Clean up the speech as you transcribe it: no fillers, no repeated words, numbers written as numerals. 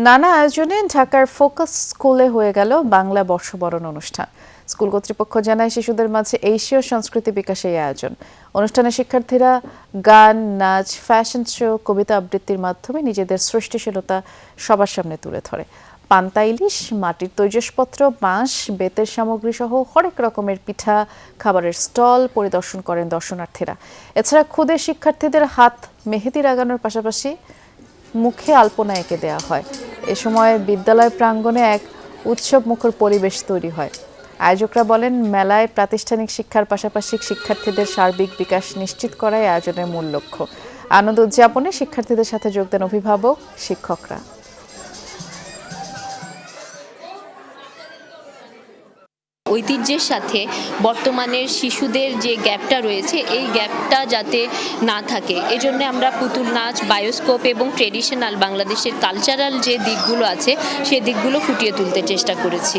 নানা আয়োজনে ঢাকার ফোকাস স্কুলে হয়ে গেল বাংলা বর্ষবরণ অনুষ্ঠান। স্কুল কর্তৃপক্ষ জানায়, শিশুদের মাঝে এশীয় সংস্কৃতি বিকাশে এই আয়োজন। অনুষ্ঠানে শিক্ষার্থীরা গান, নাচ, ফ্যাশন শো, কবিতা আবৃত্তির মাধ্যমে নিজেদের সৃষ্টিশীলতা সবার সামনে তুলে ধরে। পান্তা ইলিশ, মাটির তৈজসপত্র, বাঁশ, বেতের সামগ্রী সহ হরেক রকমের পিঠা, খাবারের স্টল পরিদর্শন করেন দর্শনার্থীরা। এছাড়া ক্ষুদে শিক্ষার্থীদের হাত মেহেদি লাগানোর পাশাপাশি মুখে আলপনা এঁকে দেওয়া হয়। এ সময় বিদ্যালয় প্রাঙ্গণে এক উৎসবমুখর পরিবেশ তৈরি হয়। আয়োজকরা বলেন, মেলায় প্রাতিষ্ঠানিক শিক্ষার পাশাপাশি শিক্ষার্থীদের সার্বিক বিকাশ নিশ্চিত করাই আয়োজনের মূল লক্ষ্য। আনন্দ উদযাপনে শিক্ষার্থীদের সাথে যোগ দেন অভিভাবক, শিক্ষকরা। ঐতিহ্যের সাথে বর্তমানের শিশুদের যে গ্যাপটা রয়েছে, এই গ্যাপটা যাতে না থাকে, এজন্য আমরা পুতুল নাচ, বায়োস্কোপ এবং ট্রেডিশনাল বাংলাদেশের কালচারাল যে দিকগুলো আছে সেই দিকগুলো ফুটিয়ে তুলতে চেষ্টা করেছি।